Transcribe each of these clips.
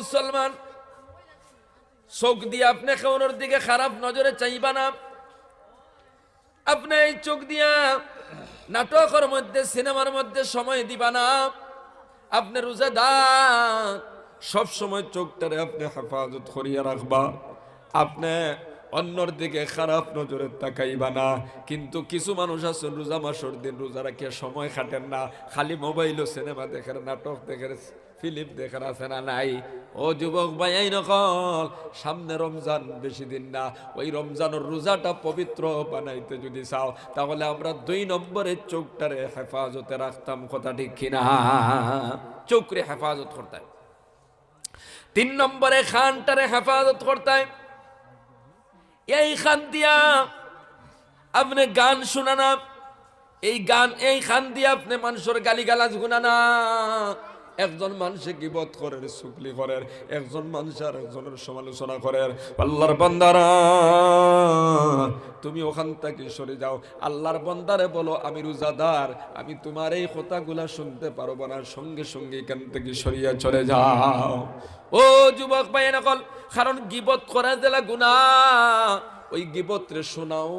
মুসলমান, চোখ দিয়ে আপনি কাউর দিকে খারাপ নজরে চাইবা না। আপনি এই চোখ দিয়া নাটকের মধ্যে, সিনেমার মধ্যে সময় দিবা না। আপনি রোজাদার, সব সময় চোখটারে আপনি হেফাজত করিয়া রাখবা। আপনি অন্যর দিকে খারাপ নজরে তাকাইবা না। কিন্তু কিছু মানুষ আছেন রোজা মাসের দিন রোজা রাখিয়া সময় কাটেন না, খালি মোবাইল ও সিনেমা দেখেন, নাটক দেখেন, ফিল্ম দেখেন, আছে না নাই? ও যুবক ভাই, এই নকল, সামনে রমজান বেশি দিন না। ওই রমজানের রোজাটা পবিত্র বানাইতে যদি চাও, তাহলে আমরা 2 নম্বরে চোখটারে হেফাজতে রাখতাম। কথা ঠিক কিনা? চোখরে হেফাজত করতাম। 3 নম্বরে খানটারে হেফাজত করতাম। এই খান দিয়া আপনি গান শোনানা, এই খান দিয়া আপনি মানুষের গালিগালাজ গুনানা। একজন মানুষে গীবত করে, চুগলি করে, একজন মানুষ আর একজনের সমালোচনা করে। আল্লাহর বান্দারা, তুমি ওখান থেকে সরে যাও। আল্লাহর বান্দারে বলো, আমি রোজাদার, আমি তোমার এই কথাগুলা শুনতে পারবো না, সঙ্গে সঙ্গে এখান থেকে সরিয়া চলে যাও। ও যুবক ভাই নকল, কারণ গীবত করা দিলা গুনাহ। ওই গীবত রে শোনাও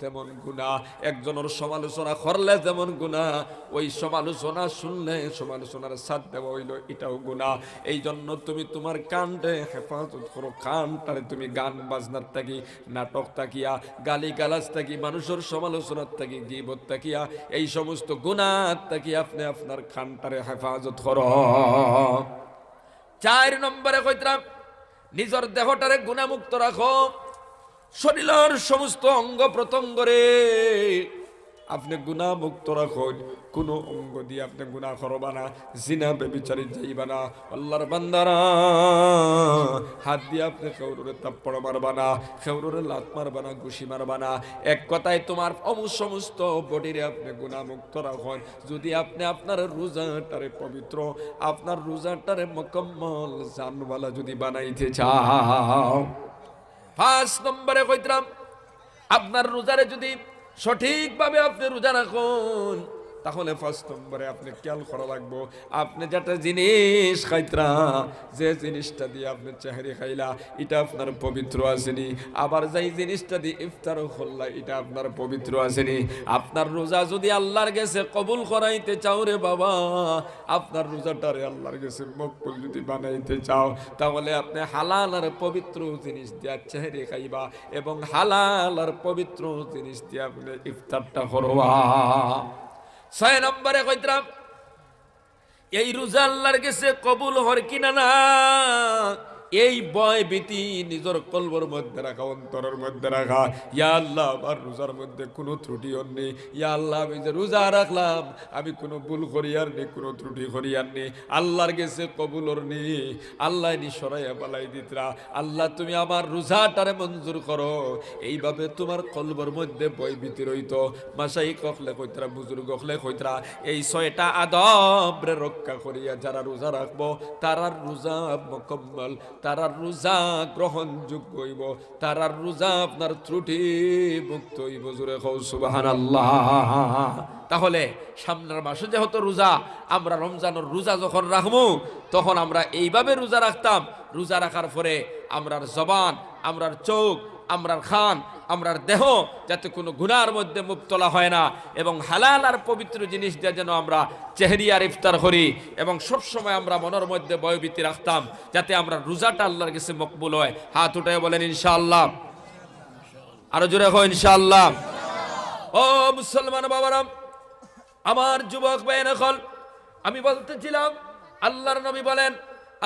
তেমন গুনাহ, একজনের সমালোচনা করলে যেমন গুনাহ, ওই সমালোচনা শুনলে সমালোচনার সাথ দেওয়া হইল, এটাও গুনাহ। এই জন্য তুমি তোমার কানটা হেফাজত করো। কানটারে তুমি গান বাজনার থাকি, নাটক তাকিয়া, গালি গালাজ থাকি, মানুষের সমালোচনার থাকি, গীবত তাকিয়া, এই সমস্ত গুনাহ থাকি আপনি আপনার কানটারে হেফাজত করো। 4 নম্বরে কইতাম, নিজের দেহটারে গুনাহমুক্ত রাখো। শরীরের সমস্ত অঙ্গ প্রত্যঙ্গরে আপনি গুনাহ মুক্ত রাখুন। কোন অঙ্গ দিয়ে আপনি গুনাহ করবা না, জিনা বেবিচারি যাইবা না। আল্লাহর বান্দারা, হাত দিয়ে আপনি খেউরে থাপ্পড় মারবা না, খেউরে লাত মারবা না, ঘুষি মারবা না। এক কথায় তোমার সমস্ত বডিরে আপনি গুনাহ মুক্ত রাখুন। যদি আপনি আপনার রোজাটারে পবিত্র, আপনার রোজাটারে মুকম্মল জানওয়ালা যদি বানাইতে চাও, 5 নম্বরে কইতাম, আপনার রোজারে যদি সঠিকভাবে আপনি রোজা রাখুন, তাহলে 5 নম্বরে আপনি খেয়াল করা লাগবো, আপনি যেটা জিনিস খাইতরা, যে জিনিসটা দিয়ে আপনি চেহারি খাইলা, এটা আপনার পবিত্র আসেনি। আবার যেই জিনিসটা দিয়ে ইফতারও করলা, এটা আপনার পবিত্র আসেনি। আপনার রোজা যদি আল্লাহর কাছে কবুল করাইতে চাও রে বাবা, আপনার রোজাটারে আল্লাহর কাছে মকবুল যদি বানাইতে চাও, তাহলে আপনি হালাল আর পবিত্র জিনিস দিয়ে চেহারি খাইবা, এবং হালাল আর পবিত্র জিনিস দিয়ে আপনি ইফতারটা করবা। 6 নম্বরে কইতাম, এই রোজা আল্লাহর কাছে কবুল হর কিনা না, এই ভয় ভীতি নিজের কলবের মধ্যে রাখা, অন্তরের মধ্যে রাখা। ইয়া আল্লাহ, আমার রোজার মধ্যে কোনো ত্রুটি নেই। ইয়া আল্লাহ, আমি যে রোজা রাখলাম, আমি কোনো ভুল করিয়ার নেই, কোনো ত্রুটি করিয়ার নেই, আল্লাহর কাছে কবুলর নেই। আল্লাহ নি সরাইয়া বালাই দিতরা। আল্লাহ, তুমি আমার রোজাটারে মঞ্জুর করো। এইভাবে তোমার কলবের মধ্যে ভয় ভীতি রইত। মাসাই কখলে কইতরা, বুজুর্গ কখলে কইতরা, এই 6টা আদব রে রক্ষা করিয়া যারা রোজা রাখবো, তারার রোজা মুকম্মল, তারার রোজা গ্রহণযোগ্য হইব, তারার রোজা আপনার ত্রুটি মুক্ত হইব। জোরে কও সুবহানাল্লাহ। তাহলে সামনের মাসে যেহেতু রোজা, আমরা রমজানের রোজা যখন রাখবো, তখন আমরা এইভাবে রোজা রাখতাম। রোজা রাখার পরে আমরার জবান, আমরার চোখ, আমরার খান, আমরার দেহ যাতে কোনো গুনার মধ্যে মুবতলা হয় না, এবং হালাল আর পবিত্র জিনিস দিয়ে যেন আমরা চেহারি আর ইফতার করি, এবং সবসময় আমরা মনের মধ্যে ভয়ভীতি রাখতাম যাতে আমরা রোজাটা আল্লাহর কাছে মকবুল হয়। হাত উঠায় বলেন ইনশাআল্লাহ। আরো জোরে হয় ইনশাআল্লাহ। ও মুসলমান বাবারা, আমার যুবক ভাইয়ের এখন আমি বলতেছিলাম, আল্লাহর নবী বলেন,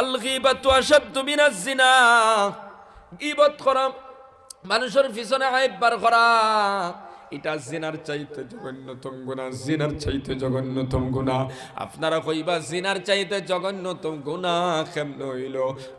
আল গীবাতু আশাদ্দু মিনাজ জিনা। গীবত করা, মানুষের পিছনে আইব বার করা, এটা জিনার চাইতে জঘন্যতম গুনাহ, জিনার চাইতে জঘন্যতম গুনাহ। আপনারা কইবা জিনার চাইতে জঘন্যতম গুনাহ কেমন হইল?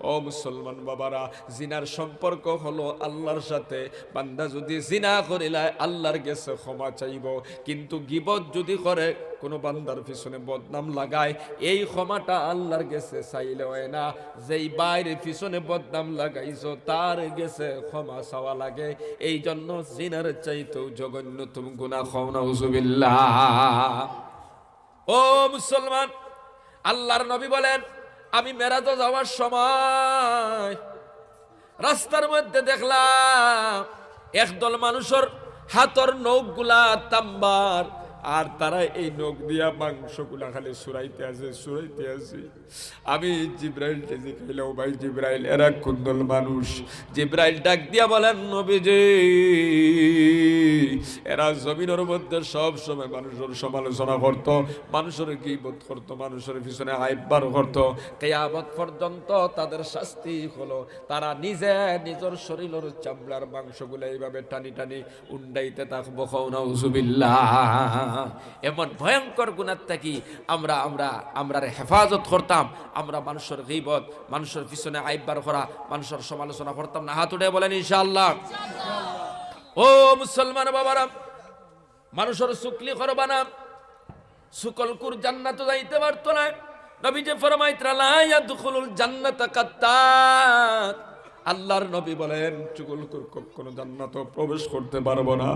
ও মুসলমান বাবারা, জিনার সম্পর্ক হলো আল্লাহর সাথে। বান্দা যদি জিনা করিলায় আল্লাহর কাছে ক্ষমা চাইব, কিন্তু গীবত যদি করে, কোনো বান্দার পিছনে বদনাম লাগায়, এই ক্ষমাটা আল্লাহর কাছে চাইলে হয় না। যেই বাইরে পিছনে বদনাম লাগাইছো তার কাছে ক্ষমা চাওয়া লাগে। এই জন্য জিনার চাইতেও জঘন্যতম গুনাহ। নাউজুবিল্লাহ। ও মুসলমান, আল্লাহর নবী বলেন, আমি মেরাজে যাওয়ার সময় রাস্তার মধ্যে দেখলাম একদল মানুষের হাতর নখগুলা তাম্বার, আর তারা এই নখ দিয়া মাংসগুলা খালি সুরাইতে আছে। আমি জিব্রাইল টেজি খাইলাম, ভাই জিব্রাইল এরা কুন্দল মানুষ। জিব্রাইল ডাক দিয়া বলেন, নবীজি এরা জমিনের মধ্যে সব সময় মানুষের সমালোচনা করত, মানুষের গীবত করত, মানুষের পিছনে আইবার করত। কিয়ামত পর্যন্ত তাদের শাস্তি হলো তারা নিজের শরীরের চামড়ার মাংসগুলো এইভাবে টানি টানি উন্ডাইতে থাকবো। নাউজুবিল্লাহ। এমন ভয়ঙ্কর গুনাহ থেকে আমরা হেফাজত করতাম। আমরা মানুষের গীবত, মানুষের পিছনে আইবার করা, মানুষের সমালোচনা করতাম না। হাত উঠে বলেন ইনশাআল্লাহ। ও মুসলমান বাবারা, মানুষের চুকলি করবা না। সুকলকুর জান্নাতে যাইতে পারতো না। নবীজি ফরমাইতরা লা ইয়াদখুলুল জান্নাতা কাত্তাত। আল্লাহর নবী বলেন চুগলখোর কখনো জান্নাতে প্রবেশ করতে পারবো না।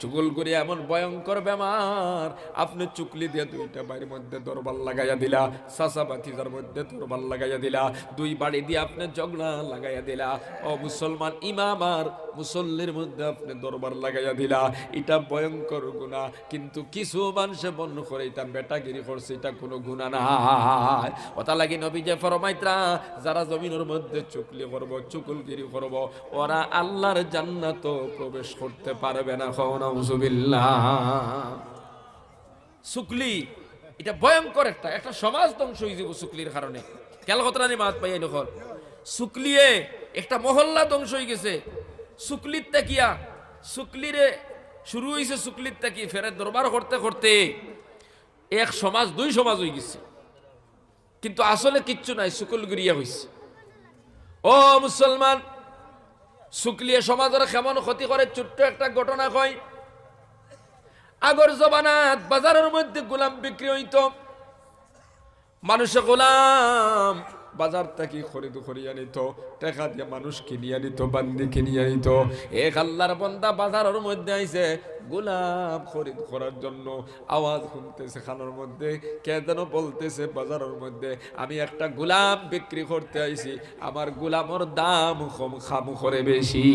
চুগলখোরি এমন ভয়ঙ্কর বেমার, আপনি চুকলি দিয়ে দুইটা বাড়ির মধ্যে দরবার লাগাইয়া দিলা, চাচা ভাতিজার মধ্যে দরবার লাগাইয়া দিলা, দুই বাড়ি দিয়ে আপনি ঝগড়া লাগাইয়া দিলা। ও মুসলমান, ইমাম আর মুসল্লির মধ্যে আপনি দরবার লাগাইয়া দিলা। এটা ভয়ঙ্কর গুনাহ। কিন্তু কিছু মানুষে মনে করে এটা বেটাগিরি করছে, এটা কোনো গুনাহ না। ওটা লাগি নবী যে ফরমাইতরা যারা জমিনের মধ্যে চুকলি করবো, চুকুলগিরি করবো, ওরা আল্লাহর জান্নাত প্রবেশ করতে পারবে না। নাউজুবিল্লাহ। চুকলি এটা ভয়ঙ্কর একটা সমাজ ধ্বংস হয়ে যাব চুকলির কারণে। ক্যালকাতা নি মাত পাইয়া দেখল চুকলিয়ে একটা মহল্লা ধ্বংস হয়ে গেছে। চুকলির তাকিয়া চুকলিরে শুরু হয়েছে, চুকলির তাকি ফেরে দরবার করতে করতে এক সমাজ দুই সমাজ হয়ে গেছে। কিন্তু আসলে কিচ্ছু নাই, চুকুলগিরিয়া হয়েছে। ও মুসলমান, শুক্লিয়ে সমাজের কেমন ক্ষতি করে ছোট্ট একটা ঘটনা কয়। আগর জমানাত বাজারের মধ্যে গোলাম বিক্রি হইতো। মানুষে গোলাম বাজার থেকে খরিদ করিয়া নিত, টাকা দিয়ে মানুষ কিনিয়া নিত, বান্দি কিনিয়া নিত। এক আল্লাহর বান্দা বাজারের মধ্যে আইছে গোলাম খরিদ করার জন্য। আওয়াজ শুনতেছে খানোর মধ্যে, কে যেন বলতেছে বাজারের মধ্যে, আমি একটা গোলাম বিক্রি করতে আইছি, আমার গোলামের দাম কম, খাম করে বেশি।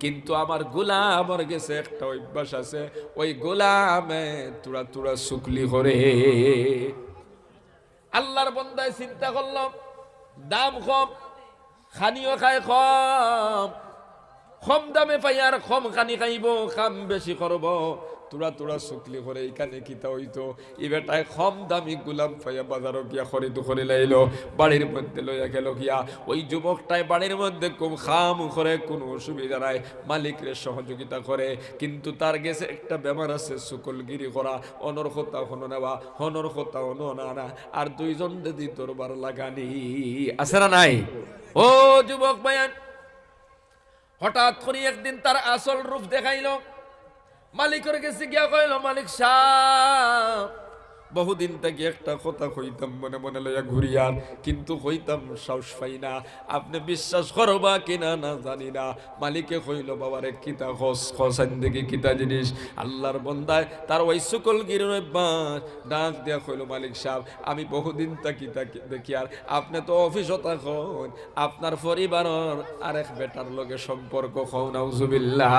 কিন্তু আমার গোলামের গেছে একটা অভ্যাস আছে, ওই গোলামে তুরা তুরা শুকলি করে। আল্লাহর বান্দায় চিন্তা করলাম দাম কম, খানিও খায় কম দামে পাই, আর কম খানি খাইব, কাম বেশি করব, তুরা তুরা শুকলি করে। এইখানে কিতা হইতো, ই বেটায় কম দামি গোলাম পাইয়া বাজারও গিয়া খরিদ করে লাইলো, বাড়ির মধ্যে লইয়া গেল গিয়া। ওই যুবকটাই বাড়ির মধ্যে কম খাম করে, কোনো অসুবিধা নাই, মালিকের সহযোগিতা করে। কিন্তু তার গেছে একটা বেমার আছে, শুকলগিরি করা, অনর কথা হনো নেওয়া, হনর কথা হনো না, আর দুইজন যদি দরবার লাগানি আছে না নাই। ও যুবক ভাইয়ান, হঠাৎ করে একদিন তার আসল রূপ দেখাইল। মালিকের কাছে গিয়া কইল, মালিক সাহেব, বহুদিন থেকে একটা কথা কইতাম মনে মনে লইয়া ঘুরিয়ার, কিন্তু কইতাম সাহস পাই না। আপনি বিশ্বাস করবা কিনা না জানি না। মালিকে কইল, বাবারে কিতা খসান দেখি কিতা জিনিস। আল্লাহর বান্দায় তার ওই শুকলগিরির ডাক দিয়া কইল, মালিক সাহেব, আমি বহুদিন থাকি দেখি, আর আপনি তো অফিসও থাকুন, আপনার পরিবারের আরেক বেটার লগে সম্পর্ক। নাউজুবিল্লাহ।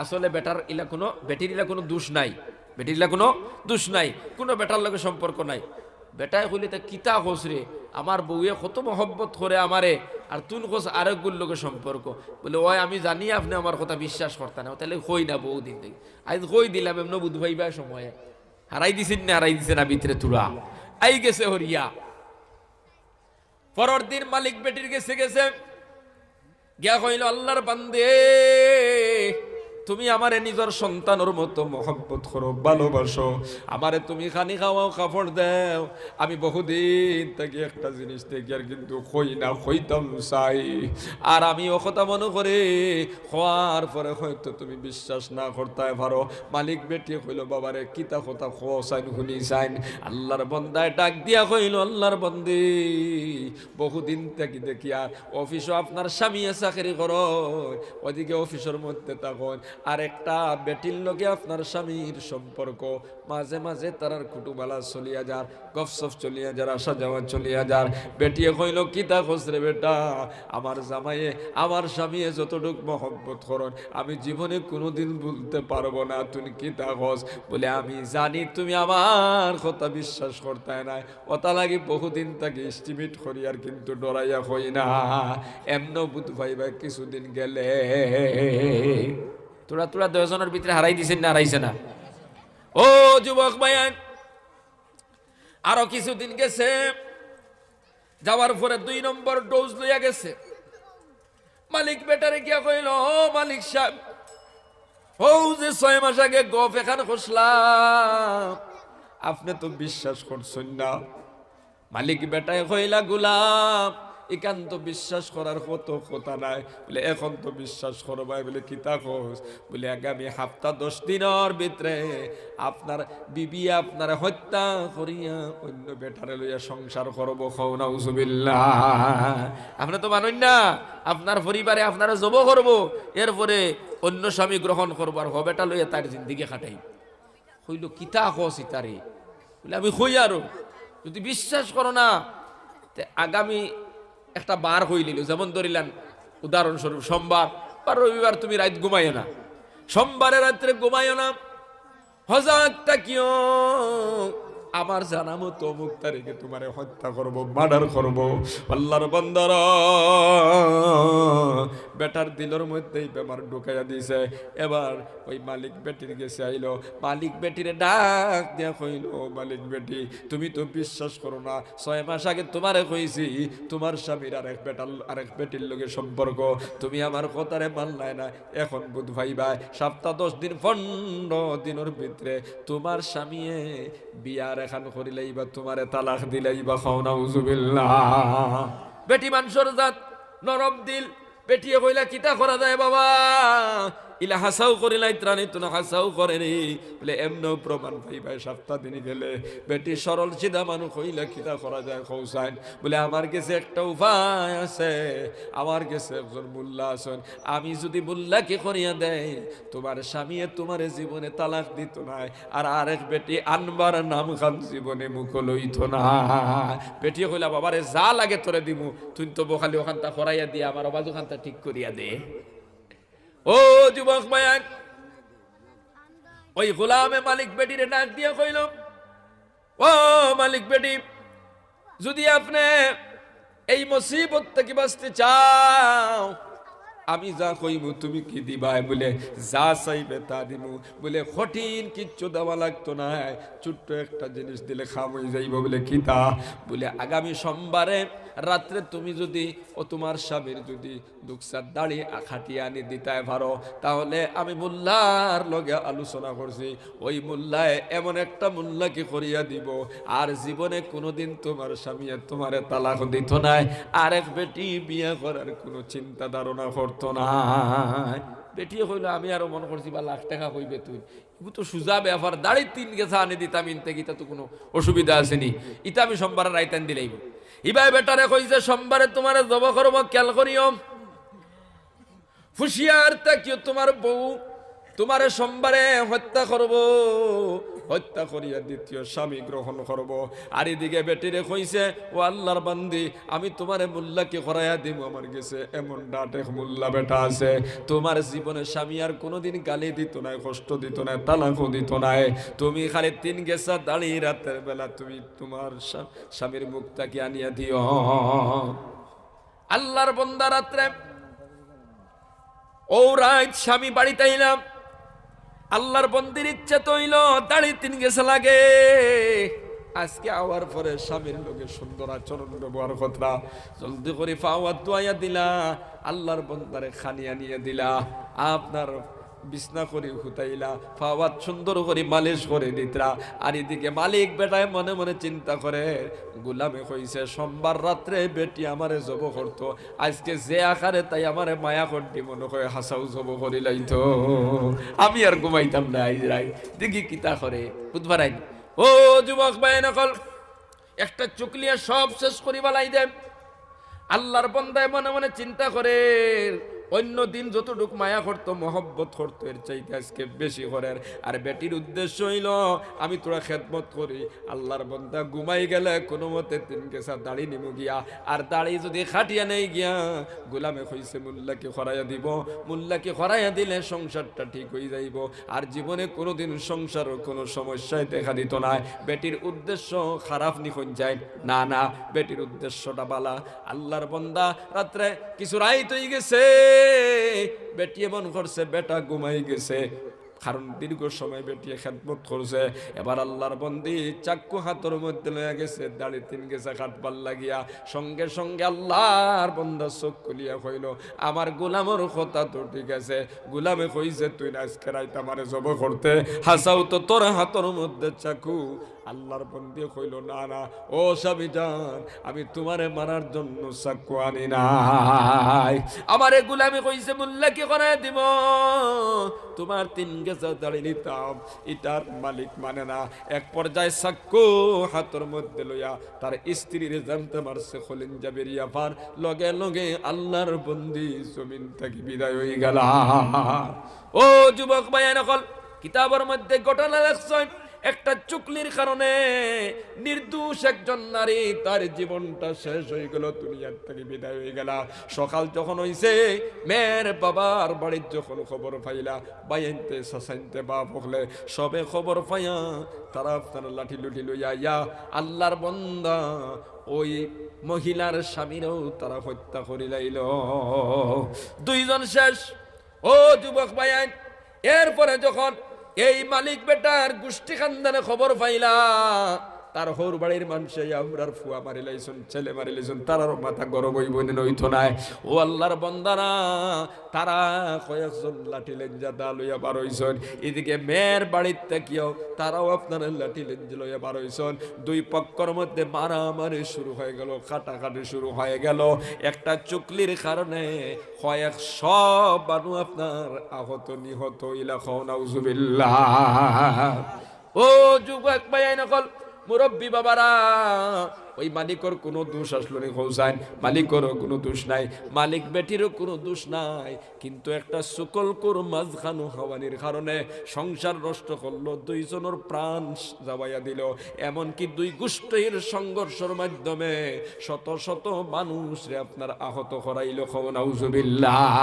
আসলে বেটির ইলা কোনো দোষ নাই, বেটির কোনো দোষ নাই, কোনো বেটার লগে সম্পর্ক নাই। বেটায় কইলে তা কিতা হোস রে, আমার বউয়ে কত মহব্বত করে আমারে, আর তুন কোস আরেকগুলোর লগে সম্পর্ক। বলে ওই আমি জানি আপনি আমার কথা বিশ্বাস করতেন না, তাহলে কই না বহুদিন থেকে। আজ কই দিলাম এমন বুধ ভাইবা সময়ে হারাই দিছেন না ভিতরে তুরা আই গেছে হরিয়া। পরের দিন মালিক বেটির গেছে গিয়া কইল, আল্লাহর বান্দে, তুমি আমারে নিজের সন্তানের মতো মহব্বত করো, ভালোবাসো, আমারে তুমি খানি খাওয়াও, কাপড় দেও। আমি বহুদিন থেকে একটা জিনিস দেখি আর কিন্তু কইতাম চাই, আর আমি ও কথা মনে করি হওয়ার পরে হয়তো তুমি বিশ্বাস না করতে পারো। মালিক বেটি কইল, বাবারে কিতা কথা চাইন শুনি চাইন। আল্লাহর বন্দায় ডাক দিয়া কইল, আল্লাহর বন্দি, বহুদিন থেকে দেখি আর অফিসও আপনার স্বামী চাকরি করো, ওদিকে অফিসের মধ্যে তখন আর একটা বেটির লগে আপনার স্বামীর সম্পর্ক, মাঝে মাঝে তারার কুটুবালা চলিয়া যার, গফসফ চলিয়া যার, আসা যাওয়া চলিয়া যার। বেটিয়ে কইল কিতা খসরে বেটা, আমার জামাইয়ে আমার স্বামী যতটুক মহব্বত করন আমি জীবনে কোনোদিন ভুলতে পারবো না, তুমি কিতা খস? বলে আমি জানি তুমি আমার কথা বিশ্বাস করতে নাই, ওটা লাগে বহুদিন তাকে এস্টিমেট করি আর কিন্তু ডরাইয়া হই না। এমন বুধ ভাইবা কিছুদিন গেলে তোরা তোরা 10 জনের ভিতরে হারাই দিছেন না হারাইছে না? ও যুবক ভাইয়ান, আরো কিছুদিন গেছে, যাওয়ার পরে 2 নম্বর ডোজ লইয়া গেছে। মালিক বেটারে গিয়া কইল, ও মালিক সাহেব, ও যে 6 মাস আগে গফ এখানে খসলাম, আপনি তো বিশ্বাস করছেন না। মালিক বেটায় কইলা, গুলাম এখান তো বিশ্বাস করার কত কথা নাই। বলে এখন তো বিশ্বাস করবাই। বলে কিতা কস? বলে আগামী সপ্তাহ 10 দিনের ভিতরে আপনার বিবি আপনার হত্যা করিয়া অন্য বেটারে লইয়া সংসার করবো। খাও নাউজুবিল্লাহ। আপনি তো মানেন না, আপনার পরিবারে আপনারা জব করবো, এরপরে অন্য স্বামী গ্রহণ করবো আর হবেটা লইয়া তার জিন্দিগি খাটাই। হইল কিতা কস ইতারে? বলে আমি হই, আরো যদি বিশ্বাস করো না, আগামী একটা বার হইলিল, যেমন ধরিলেন উদাহরণস্বরূপ সোমবার বা রবিবার তুমি রাত ঘুমাইও না, সোমবারে রাত্রে ঘুমাইও না, হজারটা কিও আমার জানা মতো অমুক তারিখে তোমারে হত্যা করব, মার্ডার করব। আল্লাহর বান্দারা বেটার দিলের মধ্যেই বেমার ঢুকাইয়া দিছে। এবার ওই মালিক বেটির গেছে আইলো, মালিক বেটিরে ডাক দিয়া কইল, ও মালিক বেটি তুমি তো বিশ্বাস করো না, 6 মাস আগে তোমারে কইছি তোমার স্বামীর আরেক বেটির লগে সম্পর্ক, তুমি আমার কথারে মানলাই না। এখন বুধ ভাইবা সপ্তাহ 10 দিন 15 দিনের ভিতরে তোমার স্বামী বিয়ার এখান করিলেই বা তোমারে তালাক দিলেই বা। খাও নাউজুবিল্লাহ। বেটি মানুষের জাত, নরম দিল। বেটিয়ে কইলা কিতা করা যায় বাবা, ইলা হাসাও করিলাই ত্রাণী তো না হাসাও করে রে। বলে এমনও প্রমাণ পাইবাই। সপ্তাহ দিন গেলে বেটি সরল সিধা মানুষ কইলা কিতা করা যায় কৌসাইন। বলে আমার কাছে একটা উপায় আছে, আমার কাছে একজন মোল্লা আছেন, আমি যদি মোল্লাকে করিয়া দেয় তোমার স্বামী তোমার জীবনে তালাক দিত না, আর আরেক বেটি আনবার নাম খান জীবনে মুখ লইত না। বেটিয়ে কইলা বাবারে যা লাগে তোরে দিমু, তুই তো বখালি ওখানটা করাইয়া দিয়ে আমার অবাজ ওখানটা ঠিক করিয়া দে। ও যুবক ভাইয়ান, ওই গোলামে মালিক বেটিরে ডাক দিয়া কইল, ও মালিক বেটি, যদি আপনি এই মুসিবত থেকে বাঁচতে চাও আমি যা কইমু তুমি কি দিবাই? বলে যা চাইবে তা দিমু। বলে কঠিন কিচ্ছু দেওয়া লাগতো না, ছোট্ট একটা জিনিস দিলে খাম হয়ে যাইব। বলে কি তা? বলে আগামী সোমবারে রাত্রে তুমি যদি ও তোমার স্বামীর যদি দুঃসার দাড়ি খাটিয়ে আনি দিতায় পারো, তাহলে আমি মোল্লার লগে আলোচনা করছি, ওই মোল্লায় এমন একটা মোল্লাকে করিয়া দিব আর জীবনে কোনোদিন তোমার স্বামী তোমারে তালাক দিত নাই, আরেক বেটি বিয়ে করার কোনো চিন্তা ধারণা করতো না। বেটিয়ে কইল আমি আরো মনে করছি বা লাখ টাকা হইবে, তুই তো সুজা ব্যাপার, দাড়ি 3 গেছা আনি দিতাম ইনতে, গীতা তো কোনো অসুবিধা আসেনি, ইতা আমি সোমবারে রাইতান দিলাইব। ইবাই বেটারে কইছে সোমবারে তোমারে জব করব, খেয়াল করিও, হুশিয়ার থাকিও, তোমার বউ তোমারে সোমবারে হত্যা করব, হত্যা করিয়া দ্বিতীয় স্বামী গ্রহণ করব। আর এদিকে বেটিরে কইছে, ও আল্লাহর বান্দি আমি তোমারে মোল্লাকে করাইয়া দিব, আমার গেছে এমন ডাটে মোল্লা বেটা আছে, তোমার জীবনে স্বামী আর কোনোদিন গালি দিত না, কষ্ট দিত না, তালাকও দিত না, তুমি খালি 3 গেছা দাঁড়িয়ে রাতের বেলা তুমি তোমার স্বামীর মুখটাকে আনিয়া দিও। আল্লাহর বান্দা রাত্রে ও রাত স্বামী বাড়িতে আইলাম, আল্লাহর বন্দির ইচ্ছা তৈল দাড়ি 3 গেছে লাগে, আজকে আওয়ার পরে স্বামীর লোকে সুন্দর আচরণ ব্যবহার কথা জলদি করে পাওয়া দোয়া দিলা, আল্লাহর বন্দারে খানিয়া নিয়ে দিলা, আপনার বিছনা করে হুতাইলা, ফাওয়াত সুন্দর করে মালিশ করে দিতরা। আর এদিকে মালিক বেটায় মনে মনে চিন্তা করে, গোলামে কইছে সোমবার রাত্রে বেটি আমারে জব করতো, আজকে যে আকারে তাই আমারে মায়া করতি মনে করে হাসাও জব করি লাইতো, আমি আর ঘুমাইতাম না। আইরাই দেখি কিতা করে বুধবার আইন। ও যুবক ভাই নকল একটা চুকলিয়া সব শেষ করি বালাই দেন। আল্লাহর বন্দায় মনে মনে চিন্তা করে, অন্য দিন যতটুক মায়া করতো মহব্বত করতো এর চাইতে আজকে বেশি করেন। আর বেটির উদ্দেশ্য হইল আমি তোরা খেদমত করি, আল্লাহর বান্দা ঘুমাই গেলে কোনো মতে 3 কেসা দাড়ি নিমু গিয়া, আর দাড়ি যদি খাটিয়া নেই গিয়া গোলামে কইছে মোল্লাকে খরাইয়া দিব, মোল্লাকে খরাইয়া দিলে সংসারটা ঠিক হয়ে যাইব, আর জীবনে কোনোদিন সংসারের কোনো সমস্যায় দেখা দিত না। বেটির উদ্দেশ্য খারাপ নিখন যায় না, না, বেটির উদ্দেশ্যটা বালা। আল্লাহর বান্দা রাত্রে কিছু রাইত হয়ে গেছে, বেটি এমন করছে বেটা ঘুমাই গেছে, কারণ দীর্ঘ সময় বেটিয়ে খেদমত করছে। এবার আল্লাহর বন্দি চাক্কু হাতের মধ্যে লয়ে গেছে, দাড়ি 3 গেছে কাটবার লাগিয়া, সঙ্গে সঙ্গে আল্লাহর বন্দা চোখ খুলিয়া কইল আমার গোলামের কথা তো ঠিক আছে। গোলামে কইছে তুই আজকে রাইত আমারে জব করতে, হাসাও তো তোর হাতের মধ্যে চাকু। আল্লাহর বন্দি কইল না না ও স্বামী জান, আমি তোমারে মারার জন্য চাকু আনি নাই, আমারে গোলামে কইছে মোল্লাকে করায় দিব, তোমার 3 গেছা দাড়ি নিতাম, এটার মালিক মানে না। এক পর্যায়ে চাকু হাতের মধ্যে লইয়া তার স্ত্রীর জানতে মারছে, খলিঞ্জা বেরিয়া পার লগে লগে আল্লাহর বন্দি জমিন থেকে বিদায় হয়ে গেল। ও যুবক ভাইয়া নকল কিতাবের মধ্যে ঘটনা লেখছেন, একটা চুকলির কারণে নির্দোষ একজন নারী তার জীবনটা শেষ হয়ে গেল, দুনিয়ার থেকে বিদায় হয়ে গেল। সকাল যখন হইছে মেয়ের বাবার বাড়ির যখন খবর পাইলা, বাইনতে সাসাইনতে বাপ হলে সবে খবর পাইয়া তারা আপনার লাঠি লুঠি লইয়া ইয়া আল্লাহর বান্দা ওই মহিলার স্বামীরও তারা হত্যা করে লাইল। 2 জন শেষ। ও যুবক ভাইয়ান, এরপরে যখন এই মালিক বেটার গোষ্ঠী খানদানে খবর পাইলা, তার হোর বাড়ির মানুষে আমরার ফুয়া মারি লাইছুন, ছেলে মারি লাইছুন, তারারও মাথা গরম হইব নইতো নাই। ও আল্লাহর বান্দারা, তারা কয়েকজন লাঠি লেঞ্জা দা লইয়া বার হইছন, এদিকে মেয়ের বাড়ির থেকেও তারাও আপনার লাঠি লেঞ্জা লইয়া বার হইছন। 2 পক্ষের মধ্যে মারামারি শুরু হয়ে গেল, কাটাকাটি শুরু হয়ে গেল। একটা চুকলির কারণে কয়েকশো বানু আপনার আহত নিহত ইলাকা নাউজুবিল্লাহ। ও যুবক ভাই নকল মুরব্বী বাবারা, ওই মালিকর কোনো দোষ আসলো নি হোসাইন, মালিকরও কোনো দোষ নাই, মালিক বেটিরও কোনো দোষ নাই, কিন্তু একটা সুকলকুর মাঝখানো হওয়ানির কারণে সংসার নষ্ট করলো, 2 জনের প্রাণ যাওয়াইয়া দিল। এমনকি 2 গোষ্ঠীর সংঘর্ষের মাধ্যমে শত শত মানুষরে আপনার আহত করাইল। নাউজুবিল্লাহ।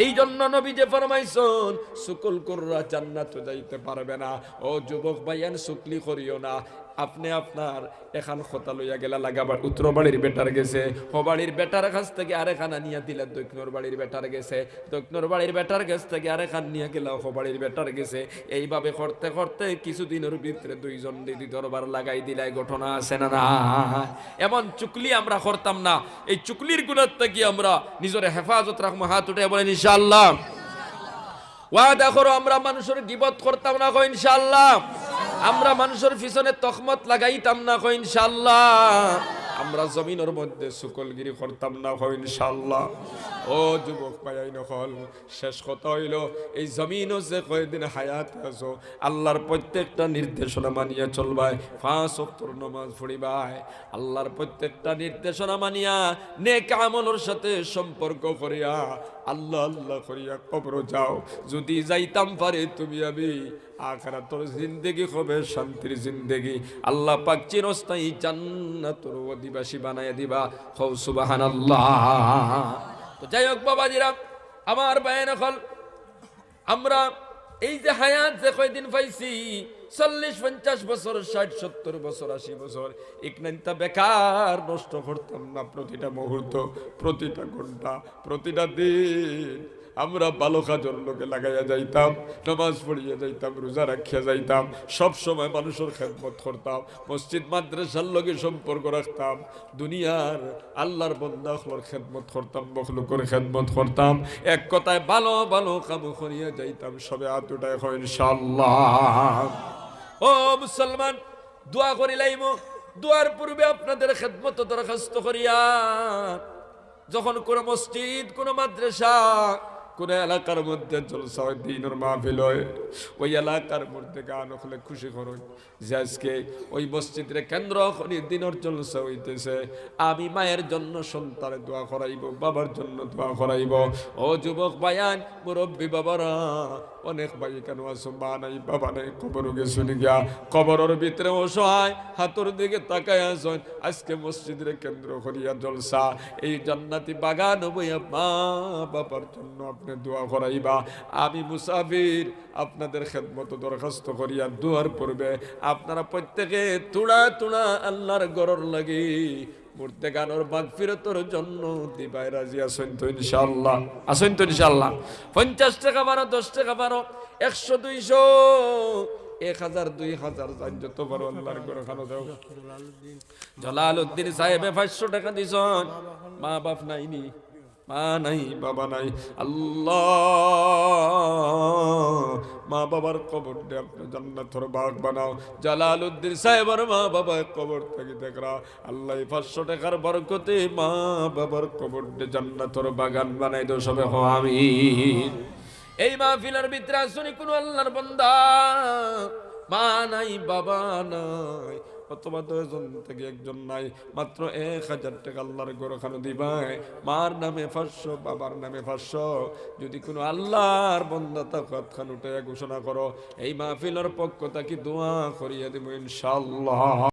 এই জন্য নবী যে ফরমাইছেন সুকলকুররা জান্নাতে যাইতে পারবে না। ও যুবক ভাইয়ান, সুকলি করিও না। আপনি আপনার এখান কথা লইয়া গেলা লাগাবার উত্তর বাড়ির বেটার গেছে, ও বাড়ির বেটার কাছ থেকে আরেখানা নিয়ে দিলা দক্ষিণর বাড়ির বেটার গেছে, দক্ষিণর বাড়ির বেটার কাছ থেকে আরেখান নিয়ে গেলা ও বাড়ির বেটার গেছে। এইভাবে করতে করতে কিছুদিনের ভিতরে 2 জন দিদি দরবার লাগাই দিলাই। ঘটনা আছে না না? এমন চুকলি আমরা করতাম না। এই চুকলির গুণার থেকে আমরা নিজের হেফাজত রাখবো। হাত উঠে বলেন ইনশাআল্লাহ। ওয়াদা করো আমরা মানুষের গিবত করতাম না, কই ইনশাআল্লাহ। আমরা মানুষের পিছনে তখমত লাগাইতাম না, কই ইনশাআল্লাহ। আমরা জমিনের মধ্যে সুকলগিরি করতাম না, কই ইনশাআল্লাহ। ও যুবক ভাই নকল, শেষ কথা হইল এই জমিনও যে কয়েকদিন হায়াত আছো, আল্লাহর প্রত্যেকটা নির্দেশনা মানিয়া চলবাই, 5 ওয়াক্তের নামাজ পড়িবাই, আল্লাহর প্রত্যেকটা নির্দেশনা মানিয়া নেক আমলের সাথে সম্পর্ক করিয়া আল্লাহ আল্লাহ করিয়া কবর যাও। যদি যাইতাম পারে তুমি আমি, আখিরাতের জিন্দেগি হবে শান্তির জিন্দেগি। আল্লাহ পাক চিরস্থায়ী জান্নাতের অধিবাসী বানাইয়া দিবা। হও সুবহানাল্লাহ। তো যাই হোক বাবাজিরা, আমার বায়ান হল আমরা এই যে হায়াত যে কয়দিন পাইছি, 40-50 বছর, 60-70 বছর, 80 বছর, ইকনাইনটা বেকার নষ্ট করতাম না। প্রতিটা মুহূর্ত, প্রতিটা ঘন্টা, প্রতিটা দিন আমরা ভালো কাজের লোকে লাগাইয়া যাইতাম, নামাজ পড়িয়া যাইতাম, রোজা রাখিয়া যাইতাম, সব সময় মানুষের খেদমত করতাম, মসজিদ মাদ্রাসার লগে সম্পর্ক রাখতাম, দুনিয়ার আল্লাহর বান্দাগুলোর খেদমত করতাম, মখলুকের খেদমত করতাম। এক কথায় ভালো ভালো কাম করিয়া যাইতাম। সবে হাত উঠায় হয় ইনশাআল্লাহ। ও মুসলমান, দোয়া করি লাইমু। দোয়ার পূর্বে আপনাদের খেদমত দরখাস্ত করিয়া, যখন কোন মসজিদ, কোন মাদ্রাসা, কোন এলাকার মধ্যে জলসা হয়, দিনের মাহফিল হয়, ওই এলাকার মধ্যে গান হলে খুশি করুন যে আজকে ওই মসজিদের কেন্দ্র করে দিনের জলসা হইতেছে। আমি মায়ের জন্য সন্তানের দোয়া করাইব, বাবার জন্য দোয়া করাইব। ও যুবক ভাইয়ান, মুরব্বী বাবারা, অনেক ভাই কেন আছো, মা নাই বাবা নাই, কবর গেছো গিয়া, কবরের ভিতরে অসহায় হাতর দিকে তাকায় আসুন। আজকে মসজিদের কেন্দ্র করিয়া জলসা, এই জান্নাতি বাগান বইয়া মা বাবার জন্য আপনি দোয়া করাইবা। আমি মুসাফির আপনাদের খেদমত দরখাস্ত করিয়া দোয়ার পূর্বে আপনারা প্রত্যেকে তুড়া তুড়া আল্লাহর গরর লাগি মূর্তে গানোর মাগফিরাতের জন্য দিবাই রাজি আছেন তো ইনশাআল্লাহ? আছেন তো ইনশাআল্লাহ? 50 টাকা বারো, 10 টাকা বারো, 100, 200, 1000, 2000 যত বড় আল্লাহর ঘর খানো দাও। জালালউদ্দিন সাহেবে 500 টাকা দিছেন। মা বাপ নাইনি, মা নাই বাবা নাই, আল্লাহ মা বাবার কবর দে আপনি জান্নাতের বাগ বানাও। জালালউদ্দিন সাহেবের মা বাবা কবর থেকে দেখরা আল্লাহ 500 টাকার বরকতে মা বাবার কবর দে জান্নাতের বাগান বানাই দাও। সবে আমিন। এই মাহফিলের ভিতরে আসুনি কোন আল্লাহর বান্দা মা নাই বাবা নাই, অথবা 10 জন থেকে একজন নাই, মাত্র 1000 টাকা আল্লাহর ঘরখানে দিবাই। মার নামে 500, বাবার নামে 500। যদি কোনো আল্লাহর বান্দা তাকাত খান উঠে ঘোষণা করো, এই মাহফিলের পক্ষ থেকে দোয়া করিয়া দেব ইনশাআল্লাহ।